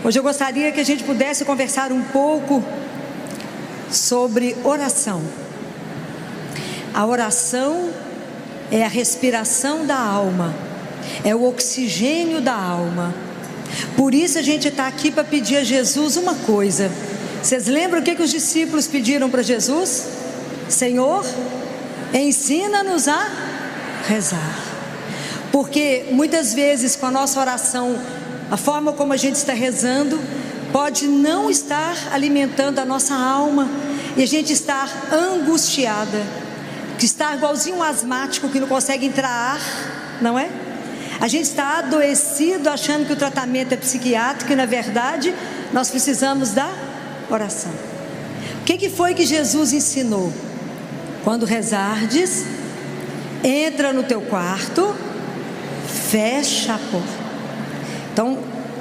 Hoje eu gostaria que a gente pudesse conversar um pouco sobre oração. A oração é a respiração da alma, é o oxigênio da alma. Por isso a gente está aqui para pedir a Jesus uma coisa. Vocês lembram o que os discípulos pediram para Jesus? Senhor, ensina-nos a rezar. Porque muitas vezes com a nossa oração, a forma como a gente está rezando pode não estar alimentando a nossa alma, e a gente estar angustiada, que está igualzinho um asmático que não consegue entrar ar, não é? A gente está adoecido achando que o tratamento é psiquiátrico, e na verdade nós precisamos da oração. O que foi que Jesus ensinou? Quando rezardes, entra no teu quarto, fecha a porta. Então,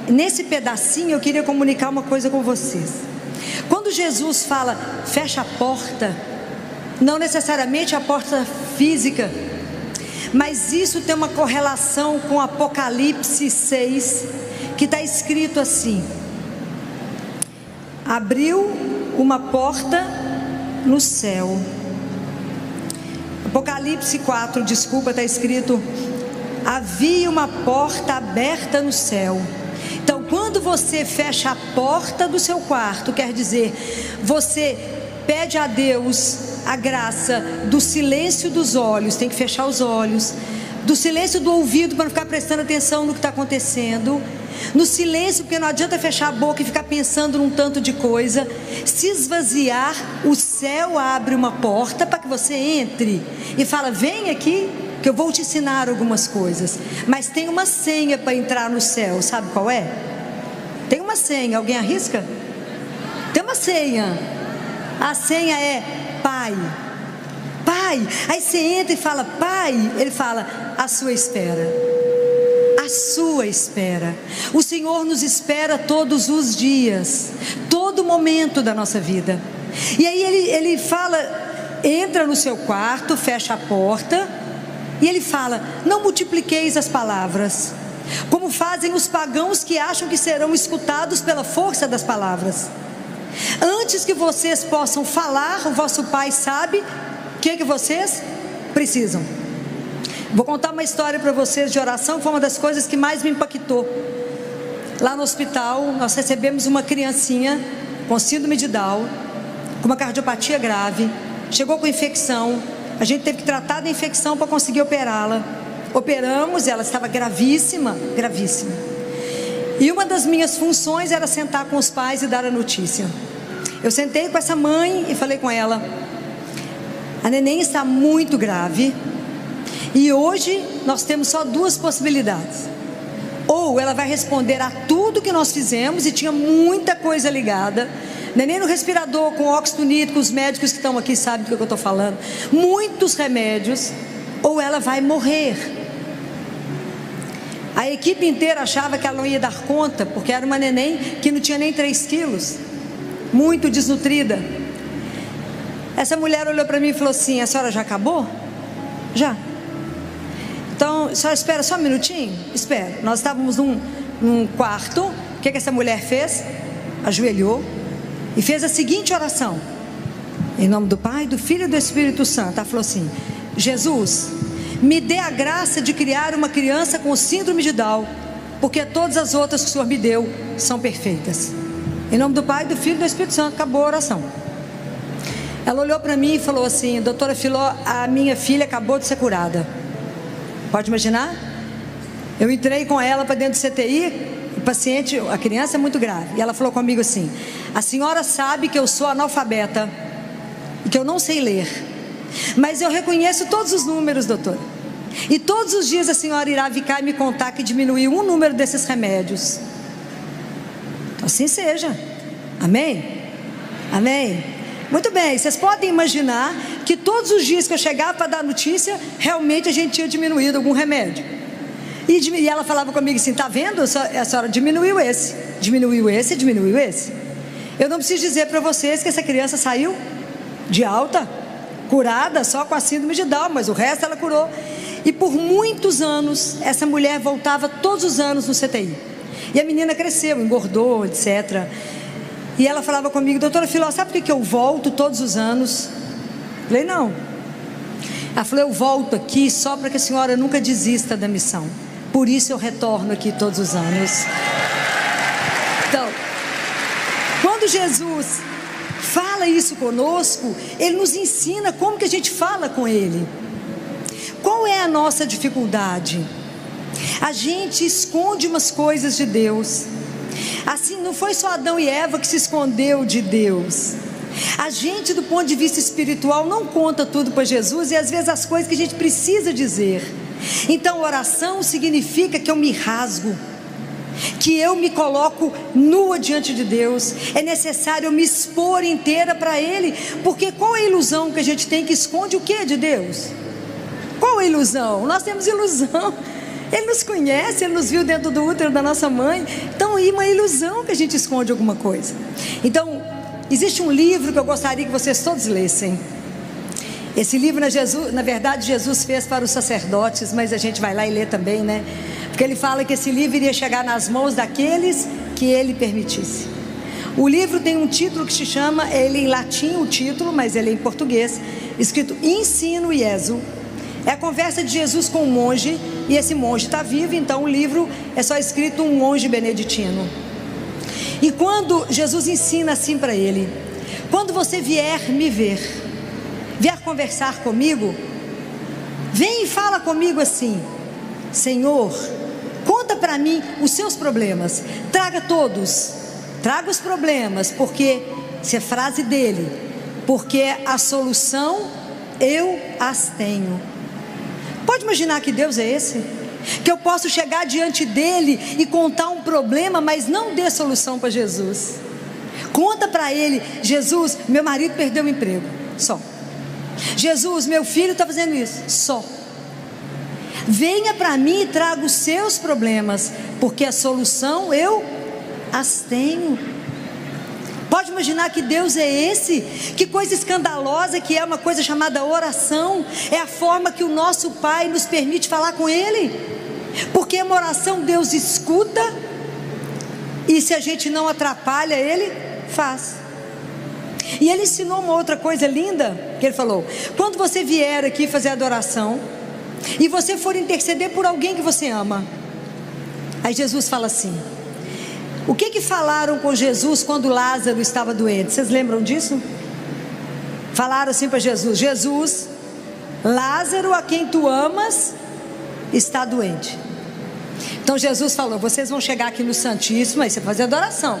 nesse pedacinho eu queria comunicar uma coisa com vocês. Quando Jesus fala fecha a porta, não necessariamente a porta física, mas isso tem uma correlação com Apocalipse 6, que está escrito assim: abriu uma porta no céu. Apocalipse 4, desculpa, está escrito: havia uma porta aberta no céu. Então, quando você fecha a porta do seu quarto, quer dizer, você pede a Deus a graça do silêncio dos olhos, tem que fechar os olhos, do silêncio do ouvido para não ficar prestando atenção no que está acontecendo, no silêncio, porque não adianta fechar a boca e ficar pensando num tanto de coisa. Se esvaziar, o céu abre uma porta para que você entre e fala: vem aqui que eu vou te ensinar algumas coisas. Mas tem uma senha para entrar no céu, sabe qual é? Tem uma senha, alguém arrisca? Tem uma senha. A senha é Pai. Pai. Aí você entra e fala: Pai. Ele fala: à sua espera. À sua espera. O Senhor nos espera todos os dias, todo momento da nossa vida. E aí ele fala: entra no seu quarto, fecha a porta. E ele fala: não multipliqueis as palavras, como fazem os pagãos que acham que serão escutados pela força das palavras. Antes que vocês possam falar, o vosso Pai sabe o que vocês precisam. Vou contar uma história para vocês de oração, que foi uma das coisas que mais me impactou. Lá no hospital, nós recebemos uma criancinha com síndrome de Down, com uma cardiopatia grave, chegou com infecção. A gente teve que tratar da infecção para conseguir operá-la. Operamos, ela estava gravíssima, gravíssima. E uma das minhas funções era sentar com os pais e dar a notícia. Eu sentei com essa mãe e falei com ela: a neném está muito grave, e hoje nós temos só duas possibilidades. Ou ela vai responder a tudo que nós fizemos, e tinha muita coisa ligada. Neném no respirador, com óxido nítrico, os médicos que estão aqui sabem do que eu estou falando. Muitos remédios. Ou ela vai morrer. A equipe inteira achava que ela não ia dar conta, porque era uma neném que não tinha nem 3 quilos. Muito desnutrida. Essa mulher olhou para mim e falou assim: a senhora já acabou? Já. Então, a senhora espera só um minutinho? Espera. Nós estávamos num quarto. O que essa mulher fez? Ajoelhou e fez a seguinte oração: em nome do Pai, do Filho e do Espírito Santo. Ela falou assim: Jesus, me dê a graça de criar uma criança com síndrome de Down, porque todas as outras que o Senhor me deu são perfeitas. Em nome do Pai, do Filho e do Espírito Santo. Acabou a oração. Ela olhou para mim e falou assim: doutora Filó, a minha filha acabou de ser curada. Pode imaginar? Eu entrei com ela para dentro do CTI. O paciente, a criança é muito grave, e ela falou comigo assim: a senhora sabe que eu sou analfabeta e que eu não sei ler, mas eu reconheço todos os números, doutora, e todos os dias a senhora irá vir cá e me contar que diminuiu um número desses remédios. Então, assim seja. Amém? Amém? Muito bem, vocês podem imaginar que todos os dias que eu chegava para dar notícia, realmente a gente tinha diminuído algum remédio. E ela falava comigo assim: tá vendo? A senhora diminuiu esse, diminuiu esse, diminuiu esse. Eu não preciso dizer para vocês que essa criança saiu de alta, curada só com a síndrome de Down, mas o resto ela curou. E por muitos anos, essa mulher voltava todos os anos no CTI. E a menina cresceu, engordou, etc. E ela falava comigo: doutora Filó, sabe por que eu volto todos os anos? Falei: não. Ela falou: eu volto aqui só para que a senhora nunca desista da missão. Por isso eu retorno aqui todos os anos. Então, quando Jesus fala isso conosco, Ele nos ensina como que a gente fala com Ele. Qual é a nossa dificuldade? A gente esconde umas coisas de Deus. Assim, não foi só Adão e Eva que se escondeu de Deus. A gente, do ponto de vista espiritual, não conta tudo para Jesus, e às vezes as coisas que a gente precisa dizer. Então, oração significa que eu me rasgo, que eu me coloco nua diante de Deus. É necessário eu me expor inteira para Ele, porque qual é a ilusão que a gente tem que esconde o que de Deus? Qual é a ilusão? Nós temos ilusão. Ele nos conhece, Ele nos viu dentro do útero da nossa mãe. Então, é uma ilusão que a gente esconde alguma coisa. Então, existe um livro que eu gostaria que vocês todos lessem. Esse livro, na verdade, Jesus fez para os sacerdotes, mas a gente vai lá e lê também, né? Porque ele fala que esse livro iria chegar nas mãos daqueles que Ele permitisse. O livro tem um título que se chama, ele em latim o título, mas ele é em português, escrito Ensino Iesu. É a conversa de Jesus com um monge, e esse monge está vivo, então o livro é só escrito um monge beneditino. E quando Jesus ensina assim para ele: quando você vier me ver, vier conversar comigo, vem e fala comigo assim: Senhor, conta para mim os seus problemas, traga todos, traga os problemas, porque, essa é a frase dele, porque a solução eu as tenho. Pode imaginar que Deus é esse? Que eu posso chegar diante dele e contar um problema, mas não dê solução para Jesus. Conta para ele: Jesus, meu marido perdeu o emprego, só. Jesus, meu filho está fazendo isso, só. Venha para mim e traga os seus problemas, porque a solução eu as tenho. Pode imaginar que Deus é esse? Que coisa escandalosa que é uma coisa chamada oração. É a forma que o nosso Pai nos permite falar com Ele. Porque uma oração Deus escuta, e se a gente não atrapalha Ele, faz. E Ele ensinou uma outra coisa linda, que Ele falou: quando você vier aqui fazer adoração, e você for interceder por alguém que você ama, aí Jesus fala assim: o que falaram com Jesus quando Lázaro estava doente? Vocês lembram disso? Falaram assim para Jesus: Jesus, Lázaro, a quem tu amas, está doente. Então Jesus falou: vocês vão chegar aqui no Santíssimo, aí você vai fazer adoração.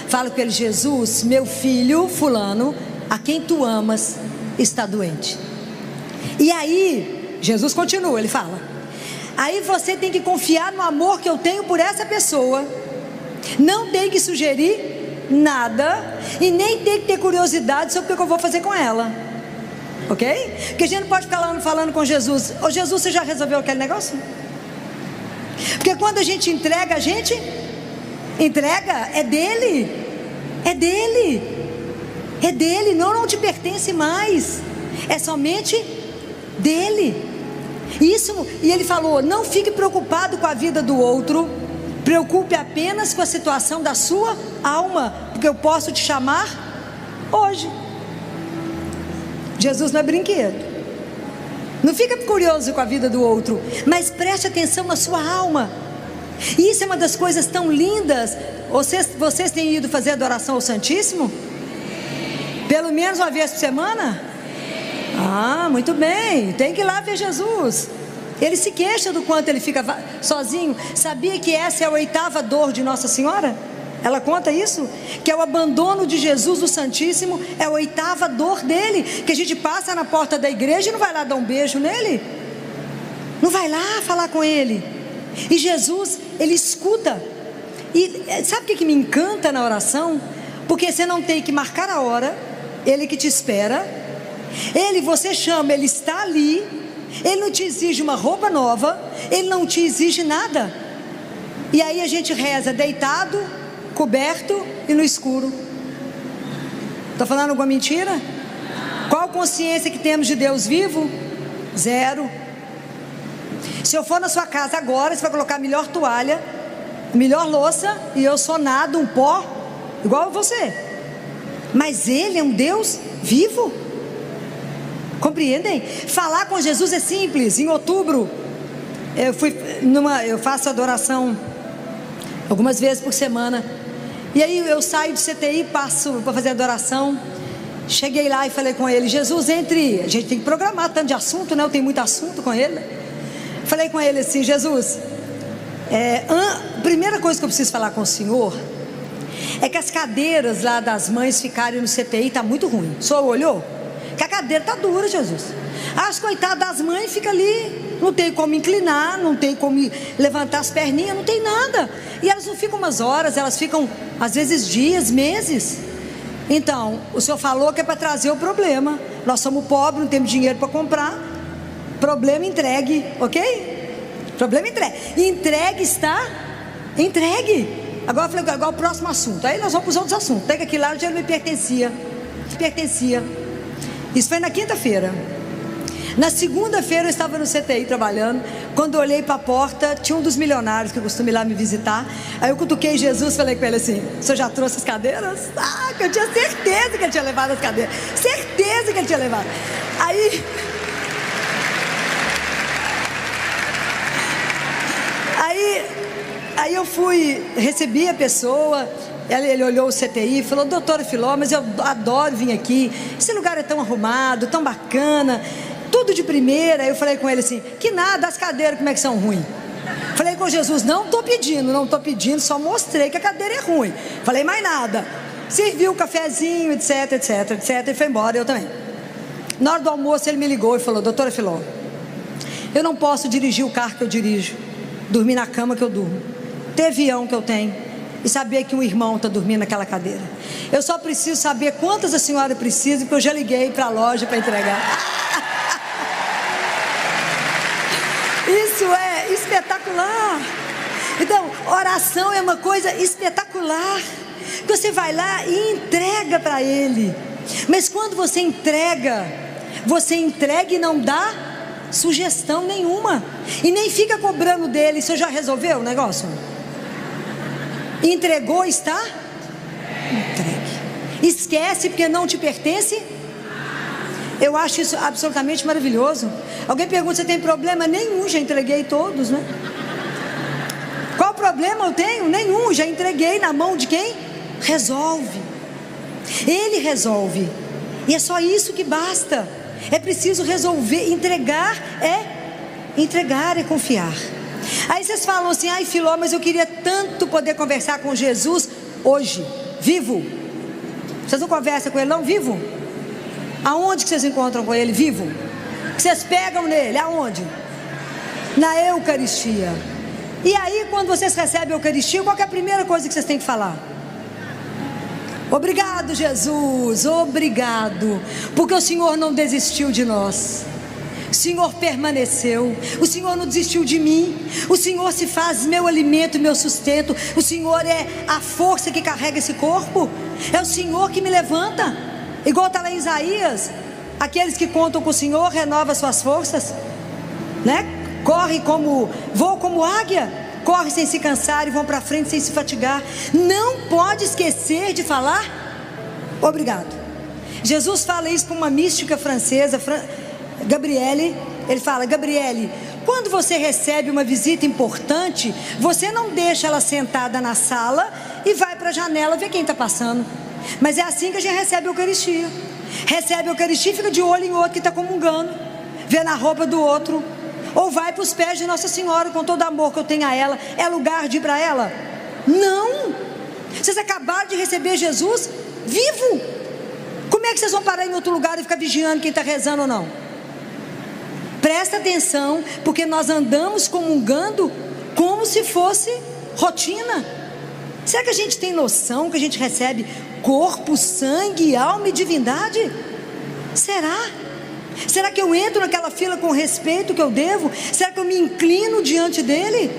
Fala com ele: Jesus, meu filho fulano, a quem tu amas, está doente. E aí, Jesus continua, ele fala: aí você tem que confiar no amor que eu tenho por essa pessoa. Não tem que sugerir nada, e nem tem que ter curiosidade sobre o que eu vou fazer com ela. Ok? Porque a gente não pode ficar lá falando com Jesus: ô Jesus, você já resolveu aquele negócio? Porque quando a gente entrega, é dele. É dele. É dele, não te pertence mais. É somente dele. Isso, e ele falou: não fique preocupado com a vida do outro, preocupe apenas com a situação da sua alma, porque eu posso te chamar hoje. Jesus não é brinquedo. Não fica curioso com a vida do outro, mas preste atenção na sua alma. E isso é uma das coisas tão lindas. Vocês têm ido fazer adoração ao Santíssimo? Pelo menos uma vez por semana? Ah, muito bem. Tem que ir lá ver Jesus. Ele se queixa do quanto ele fica sozinho. Sabia que essa é a 8ª dor de Nossa Senhora? Ela conta isso, que é o abandono de Jesus do Santíssimo, é a 8ª dor dele, que a gente passa na porta da igreja e não vai lá dar um beijo nele, não vai lá falar com ele. E Jesus, ele escuta. E sabe o que me encanta na oração? Porque você não tem que marcar a hora, ele que te espera, você chama, ele está ali, ele não te exige uma roupa nova, ele não te exige nada. E aí a gente reza deitado, coberto e no escuro. Estou falando alguma mentira? Qual consciência que temos de Deus vivo? Zero. Se eu for na sua casa agora, você vai colocar a melhor toalha, melhor louça, e eu sou nada, um pó, igual a você. Mas Ele é um Deus vivo. Compreendem? Falar com Jesus é simples. Em outubro, eu faço adoração algumas vezes por semana. E aí eu saio do CTI, passo para fazer adoração. Cheguei lá e falei com ele: Jesus, a gente tem que programar tanto de assunto, né? Eu tenho muito assunto com ele. Falei com ele assim: Jesus, primeira coisa que eu preciso falar com o senhor é que as cadeiras lá das mães ficarem no CTI está muito ruim. O senhor olhou? Que a cadeira está dura, Jesus. As coitadas das mães ficam ali, não tem como inclinar, não tem como levantar as perninhas, não tem nada. E elas não ficam umas horas, elas ficam às vezes dias, meses. Então, o senhor falou que é para trazer o problema. Nós somos pobres, não temos dinheiro para comprar. Problema entregue, ok? Problema entregue. Entregue está entregue. Agora eu falei, agora o próximo assunto. Aí nós vamos para os outros assuntos. Pega aquilo lá, o dinheiro me pertencia. Isso foi na quinta-feira. Na segunda-feira eu estava no CTI trabalhando. Quando eu olhei para a porta, tinha um dos milionários que costuma ir lá me visitar. Aí eu cutuquei Jesus, falei com ele assim: o senhor já trouxe as cadeiras? Ah, que eu tinha certeza que ele tinha levado as cadeiras. Certeza que ele tinha levado. Aí eu fui, recebi a pessoa. Ele olhou o CTI e falou: doutora Filó, mas eu adoro vir aqui. Esse lugar é tão arrumado, tão bacana, tudo de primeira. Aí eu falei com ele assim: que nada, as cadeiras como é que são ruins? Falei com Jesus: não estou pedindo, só mostrei que a cadeira é ruim. Falei mais nada. Serviu o cafezinho, etc, e foi embora, eu também. Na hora do almoço ele me ligou e falou: doutora Filó, eu não posso dirigir o carro que eu dirijo, dormir na cama que eu durmo, ter avião que eu tenho e saber que um irmão está dormindo naquela cadeira. Eu só preciso saber quantas a senhora precisa, porque eu já liguei para a loja para entregar. Isso é espetacular. Então, oração é uma coisa espetacular. Você vai lá e entrega para Ele. Mas quando você entrega e não dá sugestão nenhuma, e nem fica cobrando dele. Você já resolveu o negócio? Entregou, está entregue. Esquece porque não te pertence. Eu acho isso absolutamente maravilhoso. Alguém pergunta: você tem problema? Nenhum, já entreguei todos, né? Qual problema eu tenho? Nenhum, já entreguei na mão de quem? Resolve. Ele resolve. E é só isso que basta. É preciso resolver. Entregar é confiar. Aí vocês falam assim: ai Filó, mas eu queria tanto poder conversar com Jesus hoje, vivo. Vocês não conversam com ele não, vivo? Aonde que vocês encontram com ele, vivo? Que vocês pegam nele, aonde? Na Eucaristia. E aí quando vocês recebem a Eucaristia, qual que é a primeira coisa que vocês têm que falar? Obrigado, Jesus, obrigado, porque o Senhor não desistiu de nós. O Senhor permaneceu, o Senhor não desistiu de mim, o Senhor se faz meu alimento, meu sustento, o Senhor é a força que carrega esse corpo, é o Senhor que me levanta, igual está lá em Isaías: aqueles que contam com o Senhor renovam suas forças, né? Voam como águia, corre sem se cansar e vão para frente sem se fatigar. Não pode esquecer de falar obrigado. Jesus fala isso para uma mística francesa, Gabriele. Ele fala: Gabriele, quando você recebe uma visita importante, você não deixa ela sentada na sala e vai para a janela ver quem está passando. Mas é assim que a gente recebe a Eucaristia. Recebe a Eucaristia e fica de olho em outro que está comungando, vê na roupa do outro. Ou vai para os pés de Nossa Senhora com todo o amor que eu tenho a ela. É lugar de ir para ela? Não. Vocês acabaram de receber Jesus vivo. Como é que vocês vão parar em outro lugar e ficar vigiando quem está rezando ou não? Presta atenção, porque nós andamos comungando como se fosse rotina. Será que a gente tem noção que a gente recebe corpo, sangue, alma e divindade? Será que eu entro naquela fila com o respeito que eu devo? Será que eu me inclino diante dele?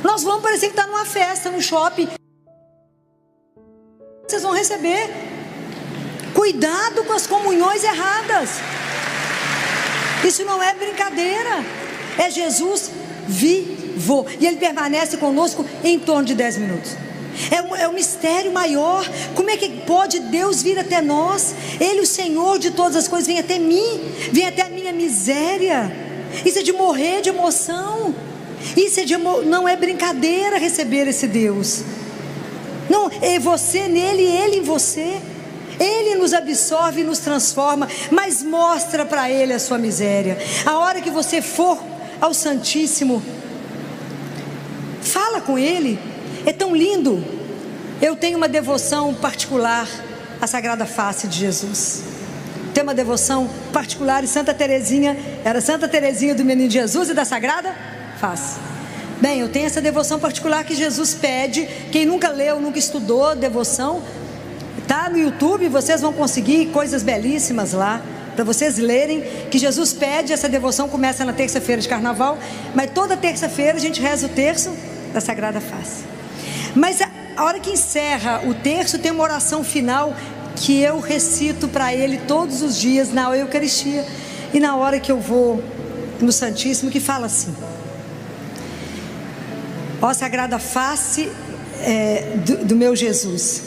Nós vamos parecer que está numa festa, no shopping. Vocês vão receber. Cuidado com as comunhões erradas. Isso não é brincadeira. É Jesus vivo. vou. E Ele permanece conosco em torno de 10 minutos. É um mistério maior. Como é que pode Deus vir até nós? Ele, o Senhor de todas as coisas, vem até mim, vem até a minha miséria. Isso é de morrer de emoção. Isso não é brincadeira receber esse Deus. Não, é você nele e ele em você. Ele nos absorve e nos transforma, mas mostra para Ele a sua miséria. A hora que você for ao Santíssimo, fala com Ele. É tão lindo. Eu tenho uma devoção particular à Sagrada Face de Jesus. Tenho uma devoção particular em Santa Teresinha. Era Santa Teresinha do Menino Jesus e da Sagrada Face. Bem, eu tenho essa devoção particular que Jesus pede. Quem nunca leu, nunca estudou devoção, tá no YouTube, vocês vão conseguir coisas belíssimas lá, para vocês lerem, que Jesus pede. Essa devoção começa na terça-feira de carnaval, mas toda terça-feira a gente reza o terço da Sagrada Face. Mas a hora que encerra o terço, tem uma oração final que eu recito para Ele todos os dias na Eucaristia e na hora que eu vou no Santíssimo, que fala assim: ó Sagrada Face do meu Jesus,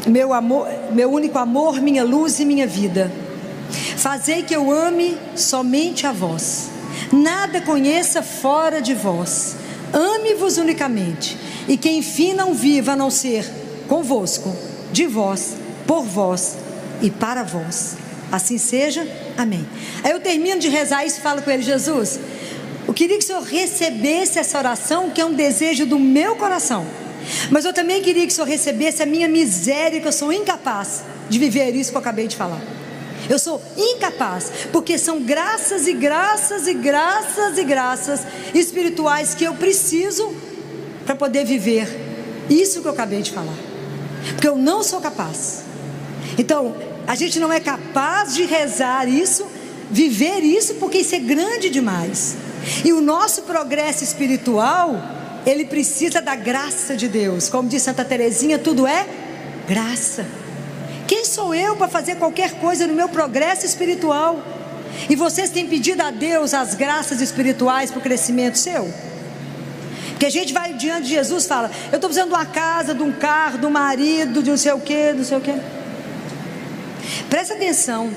meu amor, meu único amor, minha luz e minha vida, fazei que eu ame somente a vós, nada conheça fora de vós, ame-vos unicamente, e que enfim não viva a não ser convosco, de vós, por vós e para vós. Assim seja, amém. Aí eu termino de rezar isso e falo com ele: Jesus, eu queria que o Senhor recebesse essa oração, que é um desejo do meu coração, mas eu também queria que o Senhor recebesse a minha miséria, que eu sou incapaz de viver isso que eu acabei de falar. Eu sou incapaz, porque são graças e graças e graças e graças espirituais que eu preciso para poder viver isso que eu acabei de falar, porque eu não sou capaz. Então, a gente não é capaz de rezar isso, viver isso, porque isso é grande demais. E o nosso progresso espiritual, ele precisa da graça de Deus. Como diz Santa Teresinha, tudo é graça. Quem sou eu para fazer qualquer coisa no meu progresso espiritual? E vocês têm pedido a Deus as graças espirituais para o crescimento seu? Porque a gente vai diante de Jesus e fala: eu estou precisando de uma casa, de um carro, de um marido, de não sei o que, não sei o que. Presta atenção.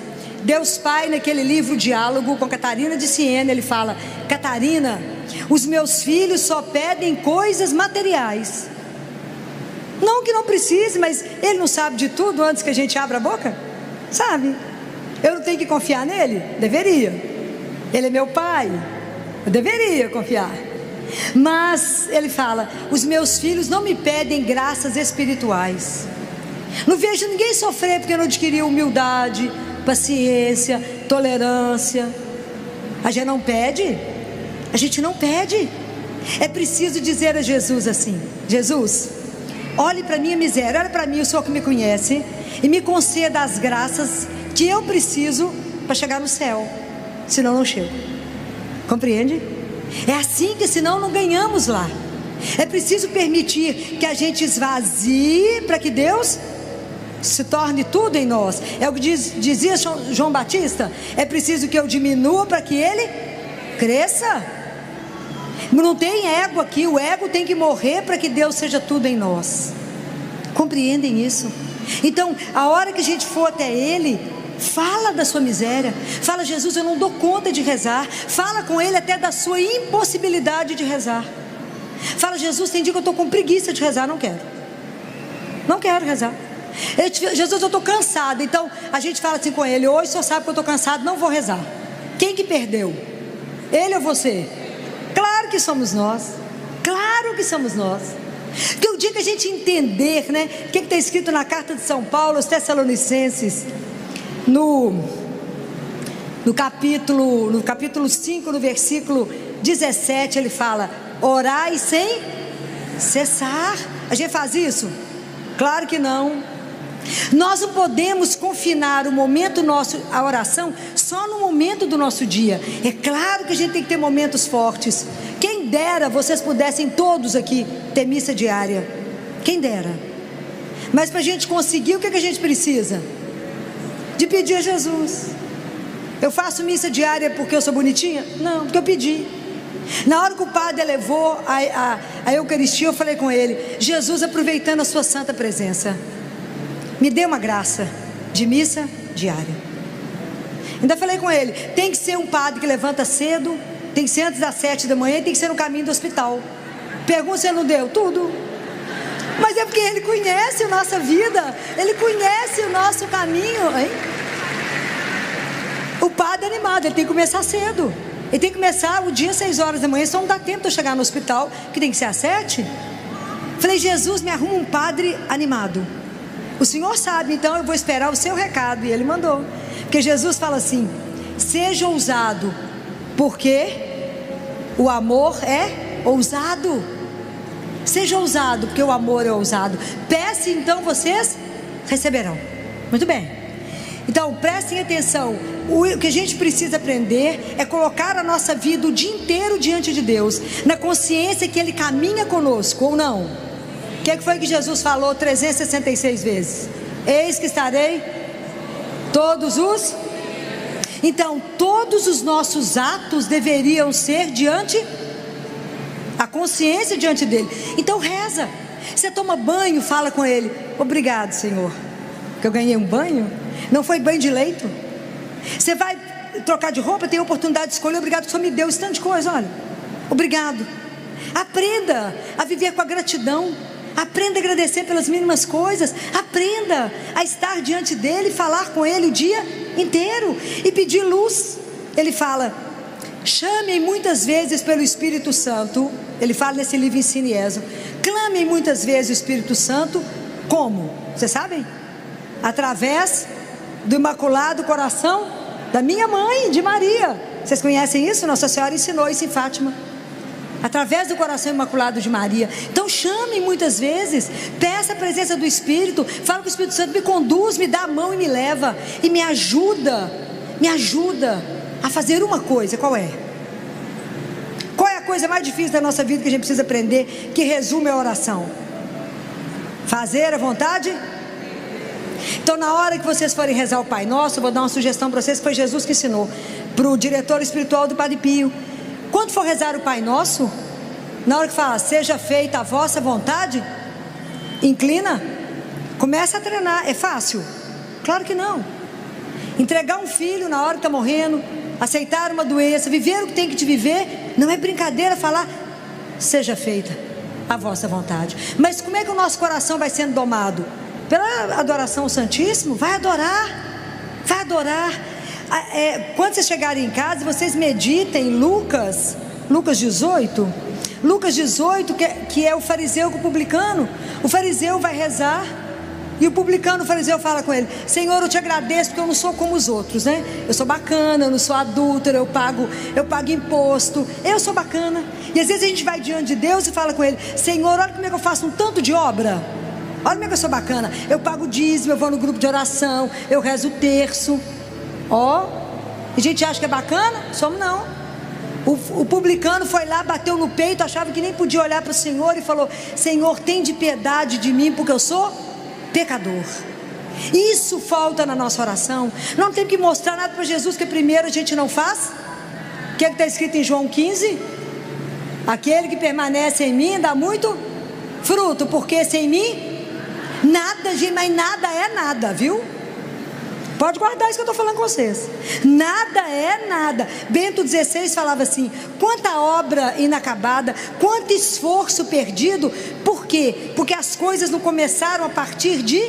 Deus Pai, naquele livro Diálogo com Catarina de Siena, ele fala: Catarina, os meus filhos só pedem coisas materiais. Não que não precise, mas Ele não sabe de tudo antes que a gente abra a boca? Sabe? Eu não tenho que confiar nele? Deveria. Ele é meu pai, eu deveria confiar. Mas Ele fala: os meus filhos não me pedem graças espirituais. Não vejo ninguém sofrer porque não adquiriu humildade, paciência, tolerância. A gente não pede. A gente não pede. É preciso dizer a Jesus assim: Jesus, olhe para a minha miséria, olhe para mim, o Senhor que me conhece, e me conceda as graças que eu preciso para chegar no céu, senão não chego. Compreende? É assim, que senão não ganhamos lá. É preciso permitir que a gente esvazie para que Deus se torne tudo em nós. É o que dizia João Batista: é preciso que eu diminua para que Ele cresça. Não tem ego aqui, o ego tem que morrer para que Deus seja tudo em nós. Compreendem isso? Então, a hora que a gente for até Ele, fala da sua miséria, fala: Jesus, eu não dou conta de rezar. Fala com Ele até da sua impossibilidade de rezar. Fala: Jesus, tem dia que eu estou com preguiça de rezar, não quero rezar. Jesus, eu estou cansado. Então a gente fala assim com Ele: hoje o Senhor sabe que eu estou cansado, não vou rezar. Quem que perdeu? Ele ou você? Claro que somos nós. Claro que somos nós. Porque o dia que a gente entender, né, o que está escrito na carta de São Paulo aos Tessalonicenses, no capítulo 5, no versículo 17, ele fala: orai sem cessar. A gente faz isso? Claro que não. Nós não podemos confinar o momento nosso, a oração, só no momento do nosso dia. É claro que a gente tem que ter momentos fortes. Quem dera vocês pudessem todos aqui ter missa diária. Quem dera. Mas para a gente conseguir, o que a gente precisa? De pedir a Jesus. Eu faço missa diária porque eu sou bonitinha? Não, porque eu pedi. Na hora que o padre elevou a Eucaristia, eu falei com ele: Jesus, aproveitando a sua santa presença, me dê uma graça de missa diária. Ainda falei com ele: tem que ser um padre que levanta cedo, tem que ser antes das 7 da manhã, e tem que ser no caminho do hospital. Pergunta se ele não deu tudo. Mas é porque ele conhece a nossa vida, ele conhece o nosso caminho, hein? O padre é animado, ele tem que começar cedo. Ele tem que começar o dia às 6 horas da manhã, só não dá tempo de eu chegar no hospital, que tem que ser às 7. Falei: Jesus, me arruma um padre animado. O Senhor sabe, então eu vou esperar o seu recado. E ele mandou. Porque Jesus fala assim: seja ousado, porque o amor é ousado. Seja ousado, porque o amor é ousado. Peça, então vocês receberão. Muito bem. Então prestem atenção. O que a gente precisa aprender é colocar a nossa vida o dia inteiro diante de Deus, na consciência que Ele caminha conosco, ou não? O que foi que Jesus falou 366 vezes? Eis que estarei todos os... Então todos os nossos atos deveriam ser diante, a consciência diante dele. Então reza. Você toma banho, fala com ele: obrigado, Senhor, que eu ganhei um banho. Não foi banho de leito. Você vai trocar de roupa, tem a oportunidade de escolher. Obrigado que o Senhor me deu esse tanto de coisa, olha. Obrigado. Aprenda a viver com a gratidão. Aprenda a agradecer pelas mínimas coisas. Aprenda a estar diante dele, falar com ele o dia inteiro e pedir luz. Ele fala: chamem muitas vezes pelo Espírito Santo. Ele fala nesse livro Ensine Ezo. Clamem muitas vezes o Espírito Santo. Como? Vocês sabem? Através do Imaculado Coração da minha mãe, de Maria. Vocês conhecem isso? Nossa Senhora ensinou isso em Fátima. Através do coração imaculado de Maria. Então chame muitas vezes, peça a presença do Espírito, fala que o Espírito Santo me conduz, me dá a mão e me leva, e me ajuda a fazer uma coisa. Qual é? Qual é a coisa mais difícil da nossa vida que a gente precisa aprender, que resume a oração? Fazer a vontade. Então na hora que vocês forem rezar o Pai Nosso, eu vou dar uma sugestão para vocês, que foi Jesus que ensinou, para o diretor espiritual do Padre Pio. Quando for rezar o Pai Nosso, na hora que fala seja feita a vossa vontade, inclina, começa a treinar. É fácil? Claro que não. Entregar um filho na hora que está morrendo, aceitar uma doença, viver o que tem que te viver, não é brincadeira falar seja feita a vossa vontade. Mas como é que o nosso coração vai sendo domado? Pela adoração ao Santíssimo. Vai adorar. Quando vocês chegarem em casa, vocês meditem Lucas 18. Lucas 18, que é o fariseu com o publicano. O fariseu vai rezar, e o publicano, o fariseu, fala com ele: Senhor, eu te agradeço porque eu não sou como os outros, né? Eu sou bacana, eu não sou adúltero, eu pago imposto, eu sou bacana. E às vezes a gente vai diante de Deus e fala com ele: Senhor, olha como é que eu faço um tanto de obra. Olha como é que eu sou bacana. Eu pago dízimo, eu vou no grupo de oração, eu rezo o terço. E a gente acha que é bacana? Somos não. O publicano foi lá, bateu no peito, achava que nem podia olhar para o Senhor e falou: Senhor, tem de piedade de mim, porque eu sou pecador. Isso falta na nossa oração. Não tem que mostrar nada para Jesus, que primeiro a gente não faz. O que está escrito em João 15? Aquele que permanece em mim dá muito fruto, porque sem mim nada, gente, mas nada é nada, viu? Pode guardar isso que eu estou falando com vocês. Nada é nada. Bento XVI falava assim: quanta obra inacabada, quanto esforço perdido. Por quê? Porque as coisas não começaram a partir de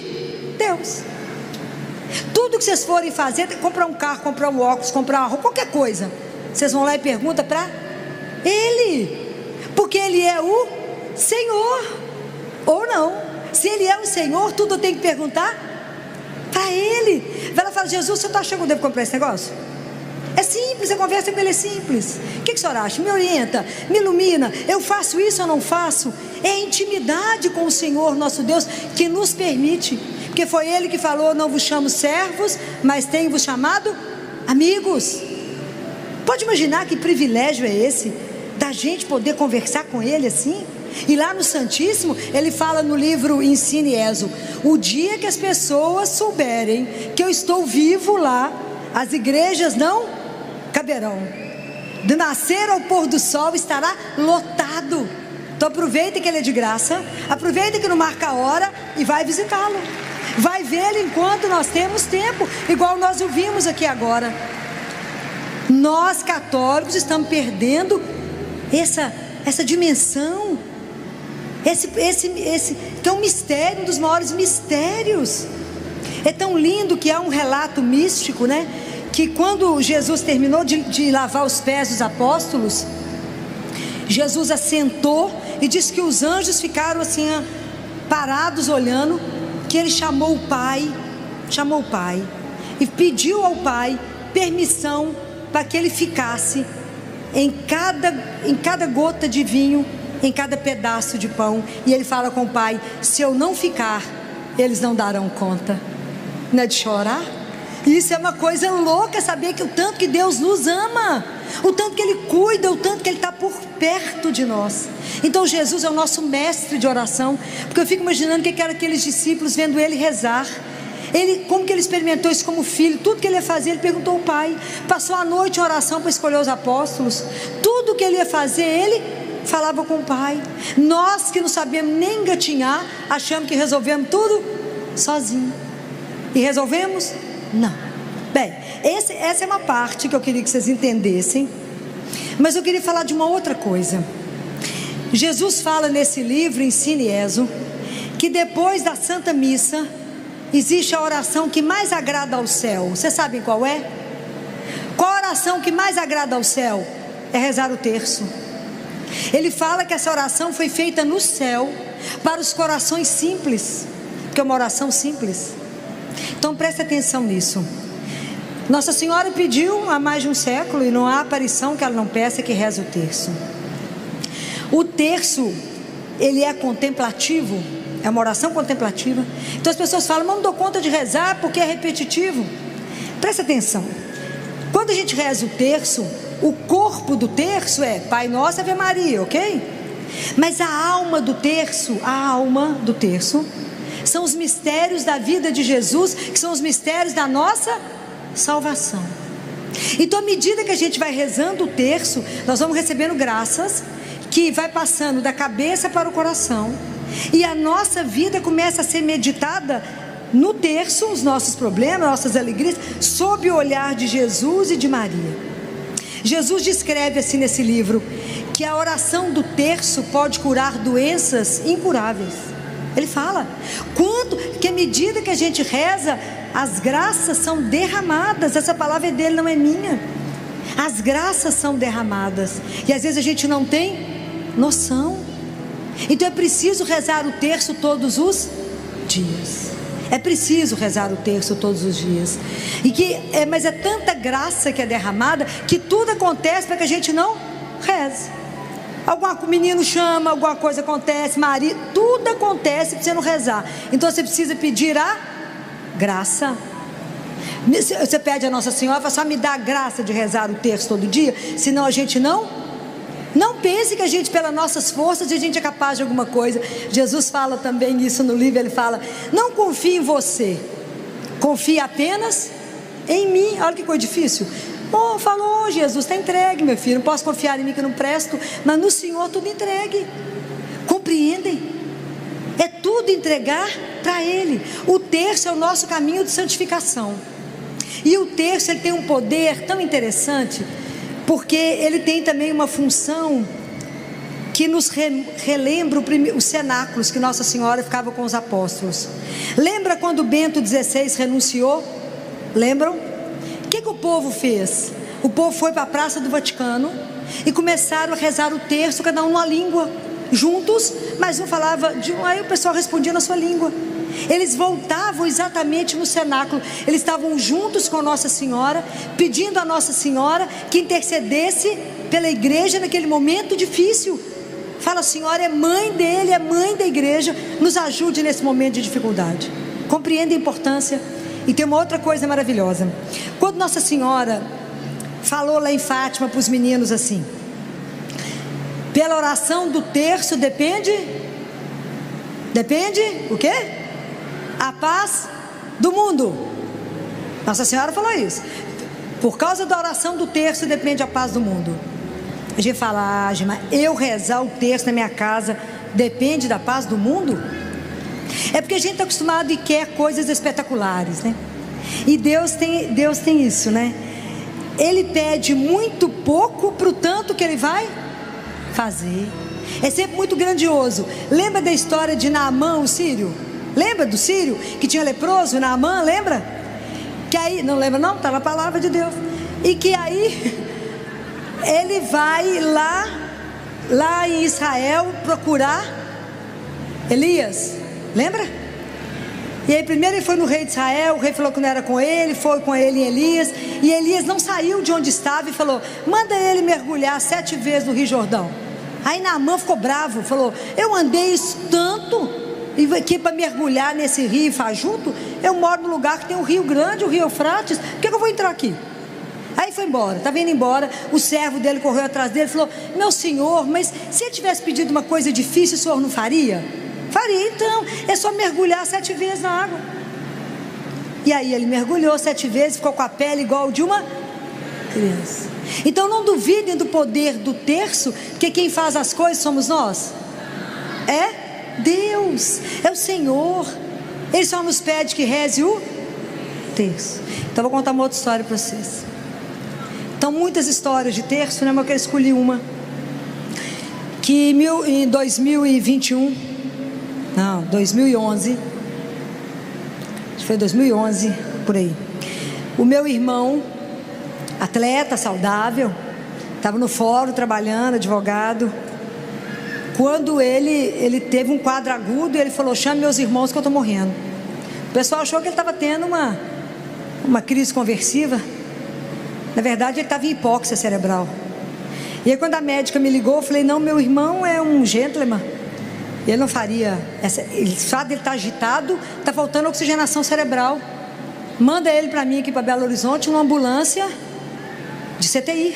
Deus. Tudo que vocês forem fazer, comprar um carro, comprar um óculos, comprar uma roupa, qualquer coisa, vocês vão lá e perguntam para Ele, porque Ele é o Senhor. Ou não. Se Ele é o Senhor, tudo eu tenho que perguntar para Ele. Ela fala: Jesus, você está achando que eu devo comprar esse negócio? É simples, a conversa com Ele é simples. O que a senhora acha? Me orienta, me ilumina. Eu faço isso ou não faço? É a intimidade com o Senhor nosso Deus que nos permite. Porque foi Ele que falou: não vos chamo servos, mas tenho vos chamado amigos. Pode imaginar que privilégio é esse, da gente poder conversar com Ele assim? E lá no Santíssimo, ele fala no livro Ensine Ezo: o dia que as pessoas souberem que eu estou vivo lá, as igrejas não caberão. do nascer ao pôr do sol estará lotado. Então aproveita que ele é de graça, aproveita que não marca a hora e vai visitá-lo. Vai vê-lo enquanto nós temos tempo, igual nós ouvimos aqui agora. Nós católicos estamos perdendo essa dimensão, esse que é um mistério, um dos maiores mistérios. É tão lindo que há um relato místico, né? Que quando Jesus terminou de lavar os pés dos apóstolos, Jesus assentou e disse que os anjos ficaram assim, parados olhando, que ele chamou o Pai e pediu ao Pai permissão para que ele ficasse em cada gota de vinho, em cada pedaço de pão. E ele fala com o Pai: se eu não ficar, eles não darão conta. Não é de chorar? Isso é uma coisa louca, saber que o tanto que Deus nos ama, o tanto que Ele cuida, o tanto que Ele está por perto de nós. Então Jesus é o nosso mestre de oração, porque eu fico imaginando que eram aqueles discípulos vendo Ele rezar. Como que ele experimentou isso como filho? Tudo que ele ia fazer, ele perguntou ao Pai. Passou a noite em oração para escolher os apóstolos. Tudo que ele ia fazer, ele falava com o Pai. Nós que não sabemos nem engatinhar, achamos que resolvemos tudo sozinho. E resolvemos? Não. Bem, essa é uma parte que eu queria que vocês entendessem. Mas eu queria falar de uma outra coisa. Jesus fala nesse livro, Ensina e Rezo, que depois da Santa Missa existe a oração que mais agrada ao céu. Vocês sabem qual é? Qual a oração que mais agrada ao céu? É rezar o terço. Ele fala que essa oração foi feita no céu para os corações simples, porque é uma oração simples. Então preste atenção nisso. Nossa Senhora pediu há mais de um século, e não há aparição que ela não peça, que reze o terço. O terço, ele é contemplativo, é uma oração contemplativa. Então as pessoas falam: mas não dou conta de rezar porque é repetitivo. Presta atenção. Quando a gente reza o terço, o corpo do terço é Pai Nosso, Ave Maria, ok? Mas a alma do terço são os mistérios da vida de Jesus, que são os mistérios da nossa salvação. Então à medida que a gente vai rezando o terço, nós vamos recebendo graças que vai passando da cabeça para o coração, e a nossa vida começa a ser meditada no terço, os nossos problemas, nossas alegrias, sob o olhar de Jesus e de Maria. Jesus descreve assim nesse livro, que a oração do terço pode curar doenças incuráveis. Ele fala, que à medida que a gente reza, as graças são derramadas. Essa palavra é dele, não é minha. As graças são derramadas, e às vezes a gente não tem noção. Então é preciso rezar o terço todos os dias. É preciso rezar o terço todos os dias. Mas é tanta graça que é derramada, que tudo acontece para que a gente não reze. O menino chama, alguma coisa acontece, marido, tudo acontece para você não rezar. Então você precisa pedir a graça. Você pede a Nossa Senhora, fala: só me dá a graça de rezar o terço todo dia, senão a gente não pense que a gente, pelas nossas forças, a gente é capaz de alguma coisa. Jesus fala também isso no livro. Ele fala: não confie em você, confie apenas em mim. Olha que coisa difícil. Falou, Jesus, está entregue, meu filho. Não posso confiar em mim que eu não presto, mas no Senhor tudo entregue. Compreendem? É tudo entregar para Ele. O terço é o nosso caminho de santificação. E o terço, ele tem um poder tão interessante, porque ele tem também uma função que nos relembra os cenáculos que Nossa Senhora ficava com os apóstolos. Lembra quando Bento XVI renunciou? Lembram? O que o povo fez? O povo foi para a Praça do Vaticano e começaram a rezar o terço, cada um numa língua, juntos, mas um falava aí o pessoal respondia na sua língua. Eles voltavam exatamente no cenáculo. Eles estavam juntos com Nossa Senhora, pedindo a Nossa Senhora que intercedesse pela igreja naquele momento difícil. Fala: a Senhora é mãe dele, é mãe da igreja, nos ajude nesse momento de dificuldade. Compreende a importância? E tem uma outra coisa maravilhosa. Quando Nossa Senhora falou lá em Fátima para os meninos assim: pela oração do terço depende o quê? A paz do mundo. Nossa Senhora falou isso. Por causa da oração do terço depende a paz do mundo. A gente fala, mas eu rezar o terço na minha casa depende da paz do mundo? É porque a gente está acostumado e quer coisas espetaculares, né? E Deus tem isso, né? Ele pede muito pouco para o tanto que Ele vai fazer. É sempre muito grandioso. Lembra da história de Naamã, o sírio? Lembra do sírio que tinha leproso, Naamã, lembra? Que aí, não lembra não? Está na palavra de Deus. E que aí ele vai lá em Israel procurar Elias, lembra? E aí primeiro ele foi no rei de Israel, o rei falou que não era com ele, foi com ele em Elias, e Elias não saiu de onde estava e falou, manda ele mergulhar 7 vezes no Rio Jordão. Aí Naamã ficou bravo, falou, eu andei tanto aqui para mergulhar nesse rio fajuto, eu moro num lugar que tem um rio grande, o rio Eufrates, por que eu vou entrar aqui? Aí foi embora, estava indo embora, o servo dele correu atrás dele e falou, meu senhor, mas se ele tivesse pedido uma coisa difícil, o senhor não faria? Faria, então, é só mergulhar 7 vezes na água. E aí ele mergulhou 7 vezes, ficou com a pele igual de uma criança. Então não duvidem do poder do terço, porque quem faz as coisas somos nós. É Deus, é o Senhor. Ele só nos pede que reze o terço. Então vou contar uma outra história para vocês. Então muitas histórias de terço, né? Mas eu escolhi uma que em 2011, acho que foi 2011, por aí. O meu irmão, atleta, saudável, estava no fórum trabalhando, advogado. Quando ele teve um quadro agudo, ele falou, chame meus irmãos que eu estou morrendo. O pessoal achou que ele estava tendo uma crise conversiva. Na verdade ele estava em hipóxia cerebral. E aí quando a médica me ligou, eu falei, não, meu irmão é um gentleman, ele não faria o fato de ele estar agitado, está faltando oxigenação cerebral, manda ele para mim aqui para Belo Horizonte, uma ambulância de CTI.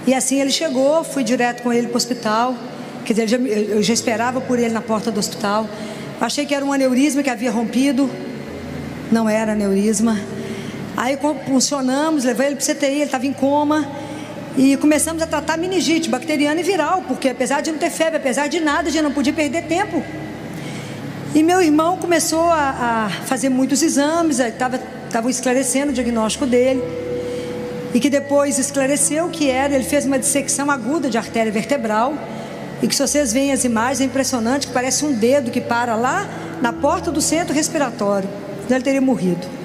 E assim ele chegou, fui direto com ele para o hospital. Quer dizer, eu já esperava por ele na porta do hospital. Achei que era um aneurisma que havia rompido, não era aneurisma. Aí funcionamos, levei ele para o CTI, ele estava em coma. E começamos a tratar meningite bacteriana e viral, porque apesar de não ter febre, apesar de nada, a gente não podia perder tempo. E meu irmão começou a fazer muitos exames, estavam esclarecendo o diagnóstico dele, e que depois esclareceu que ele fez uma dissecção aguda de artéria vertebral, e que se vocês veem as imagens, é impressionante, que parece um dedo que para lá na porta do centro respiratório, então ele teria morrido.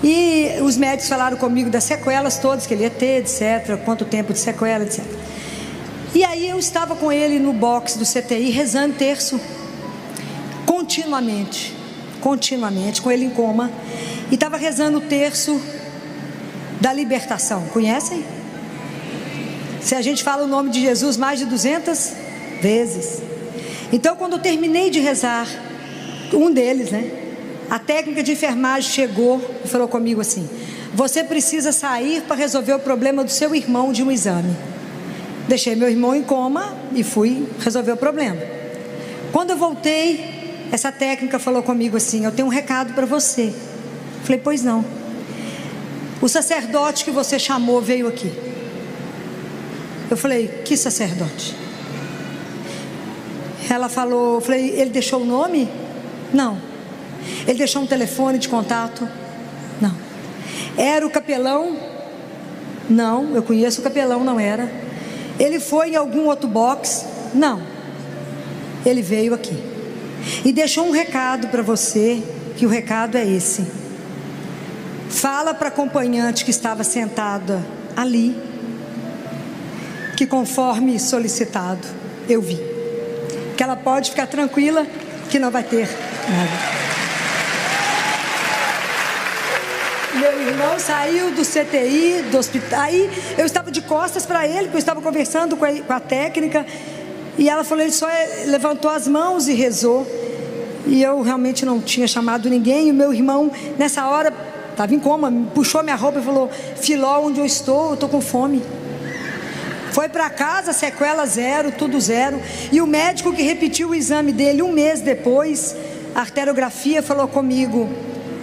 E os médicos falaram comigo das sequelas todas que ele ia ter, etc, quanto tempo de sequela, etc. E aí eu estava com ele no box do CTI, rezando terço, continuamente, com ele em coma, e estava rezando o terço da libertação, conhecem? Se a gente fala o nome de Jesus mais de 200 vezes. Então quando eu terminei de rezar, um deles, né, a técnica de enfermagem chegou e falou comigo assim, você precisa sair para resolver o problema do seu irmão de um exame. Deixei meu irmão em coma e fui resolver o problema. Quando eu voltei, essa técnica falou comigo assim, eu tenho um recado para você. Falei, pois não. O sacerdote que você chamou veio aqui. Eu falei, que sacerdote? Ela falou, eu falei, ele deixou o nome? Não. Ele deixou um telefone de contato? Não. Era o capelão? Não, eu conheço o capelão, não era. Ele foi em algum outro box? Não. Ele veio aqui e deixou um recado para você, que o recado é esse. Fala para a acompanhante que estava sentada ali, que conforme solicitado, eu vi, que ela pode ficar tranquila, que não vai ter nada. Meu irmão saiu do CTI, do hospital, aí eu estava de costas para ele, porque eu estava conversando com a técnica, e ela falou, ele só levantou as mãos e rezou, e eu realmente não tinha chamado ninguém, e o meu irmão, nessa hora, estava em coma, puxou minha roupa e falou, Filó, onde eu estou com fome. Foi para casa, sequela zero, tudo zero, e o médico que repetiu o exame dele um mês depois, a arteriografia, falou comigo,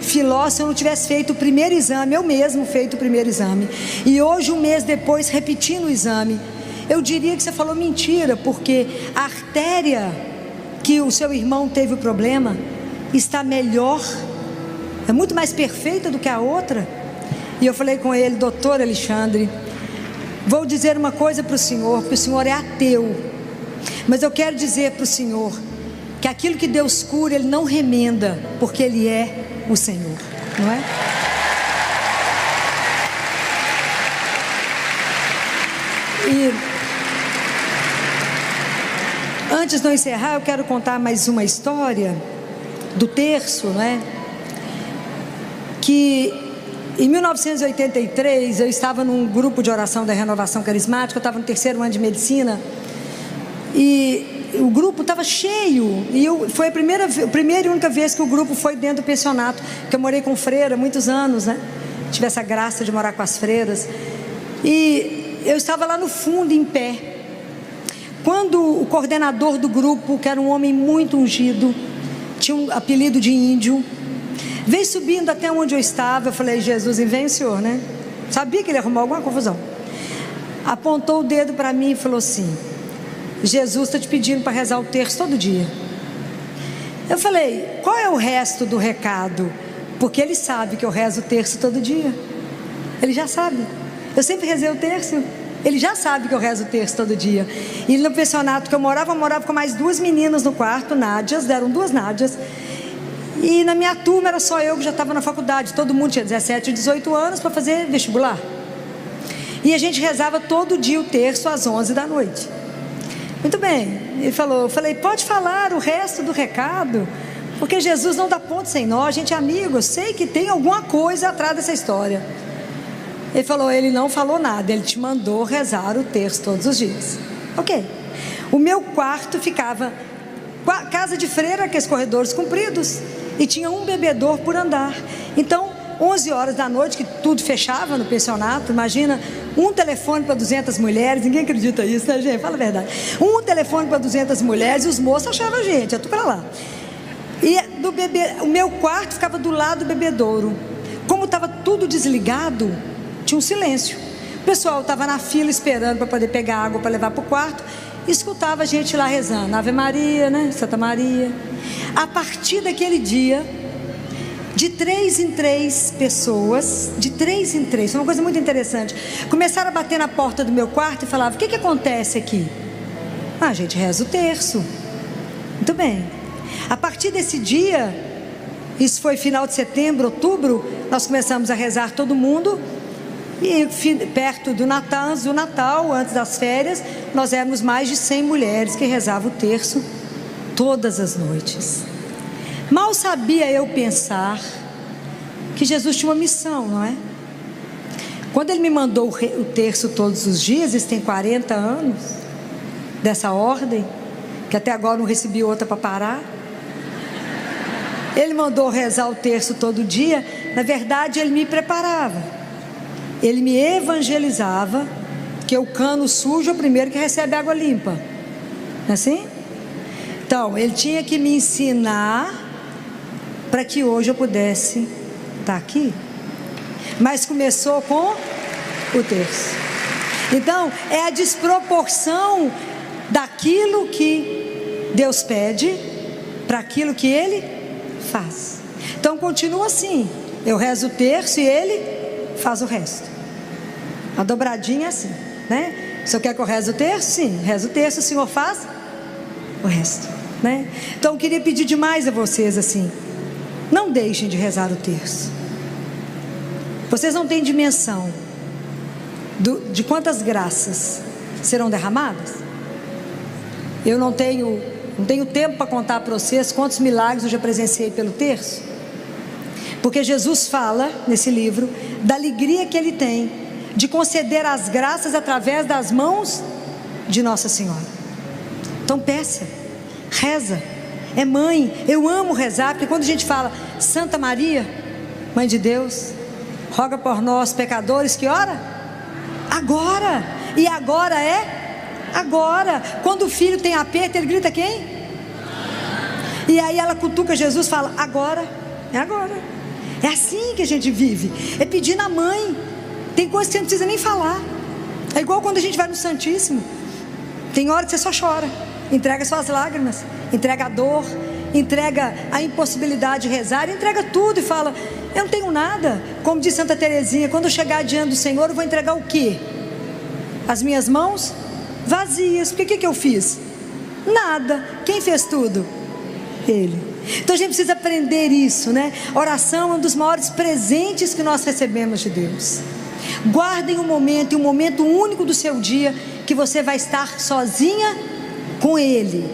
Filó se eu não tivesse feito o primeiro exame, eu mesmo feito o primeiro exame. E hoje, um mês depois, repetindo o exame, eu diria que você falou mentira, porque a artéria que o seu irmão teve o problema está melhor, é muito mais perfeita do que a outra. E eu falei com ele: doutor Alexandre, vou dizer uma coisa para o senhor, porque o senhor é ateu, mas eu quero dizer para o senhor que aquilo que Deus cura, Ele não remenda, porque Ele é o Senhor, não é? E antes de eu encerrar, eu quero contar mais uma história do terço, não é? Que em 1983 eu estava num grupo de oração da Renovação Carismática, eu estava no 3º ano de medicina, e o grupo estava cheio, e foi a primeira e única vez que o grupo foi dentro do pensionato, que eu morei com freira há muitos anos, né? Tive essa graça de morar com as freiras, e eu estava lá no fundo, em pé, quando o coordenador do grupo, que era um homem muito ungido, tinha um apelido de índio, veio subindo até onde eu estava. Eu falei: Jesus, vem o senhor, né? Sabia que ele arrumou alguma confusão. Apontou o dedo para mim e falou assim: Jesus está te pedindo para rezar o terço todo dia. Eu falei: qual é o resto do recado? Porque ele sabe que eu rezo o terço todo dia. Ele já sabe. Eu sempre rezei o terço. Ele já sabe que eu rezo o terço todo dia. E no pensionato que eu morava com mais 2 meninas no quarto, Nádias, deram 2 Nádias. E na minha turma era só eu que já estava na faculdade. Todo mundo tinha 17 ou 18 anos para fazer vestibular. E a gente rezava todo dia o terço às 11 da noite. Muito bem, ele falou, eu falei: pode falar o resto do recado, porque Jesus não dá ponto sem nó, a gente é amigo, eu sei que tem alguma coisa atrás dessa história. Ele falou: ele não falou nada, ele te mandou rezar o terço todos os dias. Ok. O meu quarto ficava, casa de freira, aqueles corredores compridos, e tinha um bebedouro por andar. Então, 11 horas da noite, que tudo fechava no pensionato, imagina, um telefone para 200 mulheres, ninguém acredita nisso, né, gente? Fala a verdade. Um telefone para 200 mulheres, e os moços achavam a gente, eu tô para lá. E o meu quarto ficava do lado do bebedouro. Como estava tudo desligado, tinha um silêncio. O pessoal estava na fila esperando para poder pegar água para levar para o quarto, e escutava a gente lá rezando Ave Maria, né? Santa Maria. A partir daquele dia, de 3 em 3 pessoas, de 3 em 3, foi uma coisa muito interessante, começaram a bater na porta do meu quarto e falavam: o que acontece aqui? A gente reza o terço. Muito bem. A partir desse dia, isso foi final de setembro, outubro, nós começamos a rezar todo mundo. E perto do Natal, antes das férias, nós éramos mais de 100 mulheres que rezavam o terço todas as noites. Mal sabia eu pensar que Jesus tinha uma missão, não é? Quando Ele me mandou o terço todos os dias, isso tem 40 anos, dessa ordem, que até agora não recebi outra para parar. Ele mandou rezar o terço todo dia. Na verdade, Ele me preparava, Ele me evangelizava, que o cano sujo é o primeiro que recebe água limpa, não é assim? Então, Ele tinha que me ensinar para que hoje eu pudesse estar aqui. Mas começou com o terço. Então, é a desproporção daquilo que Deus pede para aquilo que Ele faz. Então, continua assim: eu rezo o terço e Ele faz o resto. A dobradinha é assim, né? O senhor quer que eu reze o terço? Sim, rezo o terço, o senhor faz o resto, né? Então, eu queria pedir demais a vocês assim: não deixem de rezar o terço. Vocês não têm dimensão de quantas graças serão derramadas. Eu não tenho tempo para contar para vocês quantos milagres eu já presenciei pelo terço, porque Jesus fala nesse livro da alegria que Ele tem de conceder as graças através das mãos de Nossa Senhora. Então peça, reza. É mãe, eu amo rezar, porque quando a gente fala Santa Maria, Mãe de Deus, roga por nós pecadores, que hora? Agora. E agora é agora. Quando o filho tem aperto, ele grita quem? E aí ela cutuca Jesus e fala: agora, é agora. É assim que a gente vive, é pedir na mãe. Tem coisa que você não precisa nem falar. É igual quando a gente vai no Santíssimo. Tem hora que você só chora, entrega suas lágrimas, entrega a dor, entrega a impossibilidade de rezar, entrega tudo e fala: eu não tenho nada. Como diz Santa Teresinha, quando eu chegar diante do Senhor, eu vou entregar o quê? As minhas mãos vazias. Porque o que eu fiz? Nada. Quem fez tudo? Ele. Então a gente precisa aprender isso, né? Oração é um dos maiores presentes que nós recebemos de Deus. Guardem um momento único do seu dia, que você vai estar sozinha com Ele.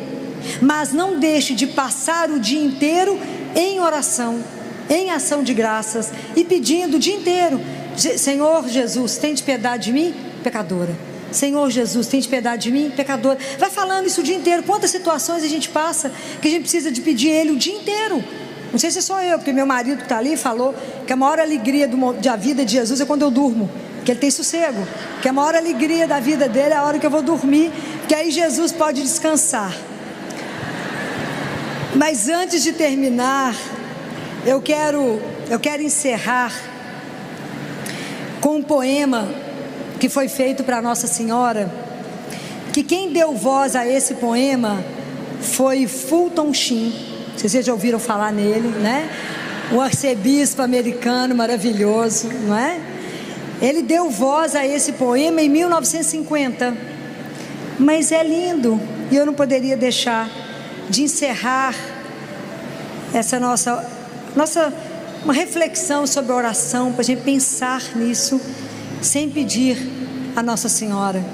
Mas não deixe de passar o dia inteiro em oração, em ação de graças e pedindo o dia inteiro: Senhor Jesus, tem de piedade de mim, pecadora. Senhor Jesus, tem de piedade de mim, pecadora. Vai falando isso o dia inteiro. Quantas situações a gente passa que a gente precisa de pedir Ele o dia inteiro. Não sei se sou eu, porque meu marido que está ali falou que a maior alegria da vida de Jesus é quando eu durmo, que ele tem sossego, que a maior alegria da vida dele é a hora que eu vou dormir, que aí Jesus pode descansar. Mas antes de terminar, eu quero encerrar com um poema que foi feito para Nossa Senhora, que quem deu voz a esse poema foi Fulton Sheen. Vocês já ouviram falar nele, né? O arcebispo americano maravilhoso, não é? Ele deu voz a esse poema em 1950. Mas é lindo, e eu não poderia deixar de encerrar essa uma reflexão sobre a oração, para a gente pensar nisso, sem pedir a Nossa Senhora.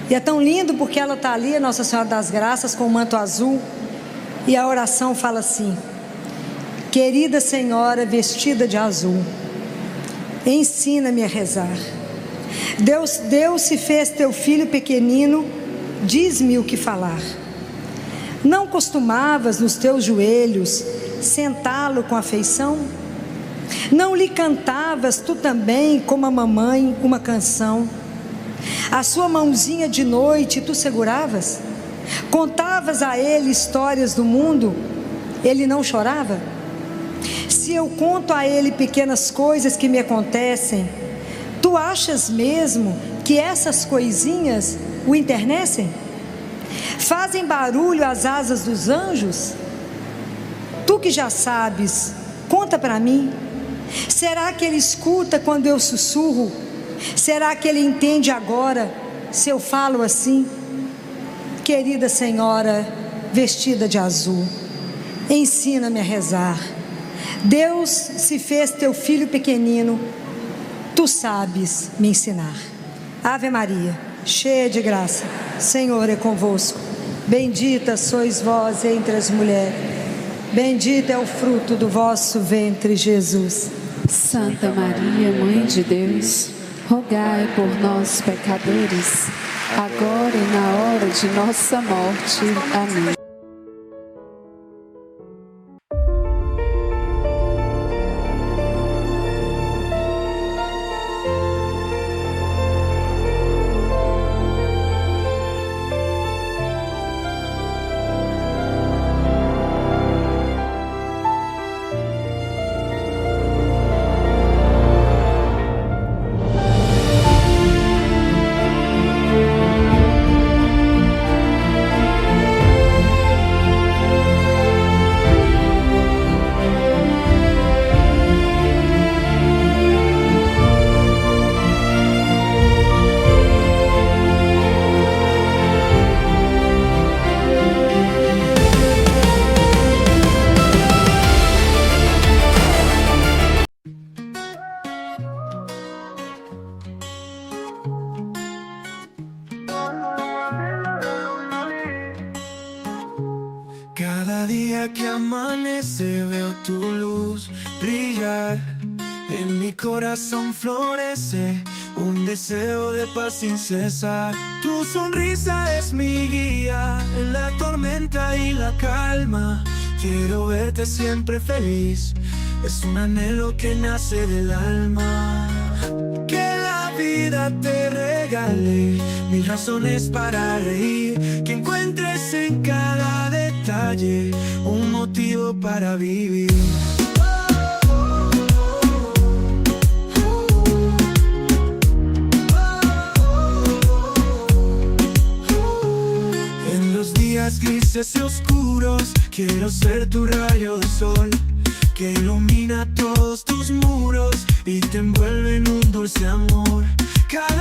E é tão lindo porque ela está ali, a Nossa Senhora das Graças, com o manto azul, e a oração fala assim: querida Senhora vestida de azul, ensina-me a rezar. Deus se fez teu filho pequenino, diz-me o que falar. Não costumavas nos teus joelhos sentá-lo com afeição? Não lhe cantavas tu também, como a mamãe, uma canção? A sua mãozinha de noite tu seguravas? Contavas a ele histórias do mundo? Ele não chorava? Se eu conto a ele pequenas coisas que me acontecem, tu achas mesmo que essas coisinhas o enternecem? Fazem barulho as asas dos anjos? Tu que já sabes, conta para mim. Será que ele escuta quando eu sussurro? Será que ele entende agora se eu falo assim? Querida Senhora vestida de azul, ensina-me a rezar. Deus se fez teu filho pequenino, tu sabes me ensinar. Ave Maria, cheia de graça, Senhor é convosco. Bendita sois vós entre as mulheres, bendito é o fruto do vosso ventre, Jesus. Santa Maria, Mãe de Deus, rogai por nós, pecadores, agora e na hora de nossa morte. Amém. Cada día que amanece veo tu luz brillar. En mi corazón florece un deseo de paz sin cesar. Tu sonrisa es mi guía en la tormenta y la calma. Quiero verte siempre feliz, es un anhelo que nace del alma. Que la vida te regale mil razones para reír, que encuentres en cada detalle un motivo para vivir. días grises y oscuros, quiero ser tu rayo de sol, que ilumina todos tus muros y te envuelve en un dulce amor. Cada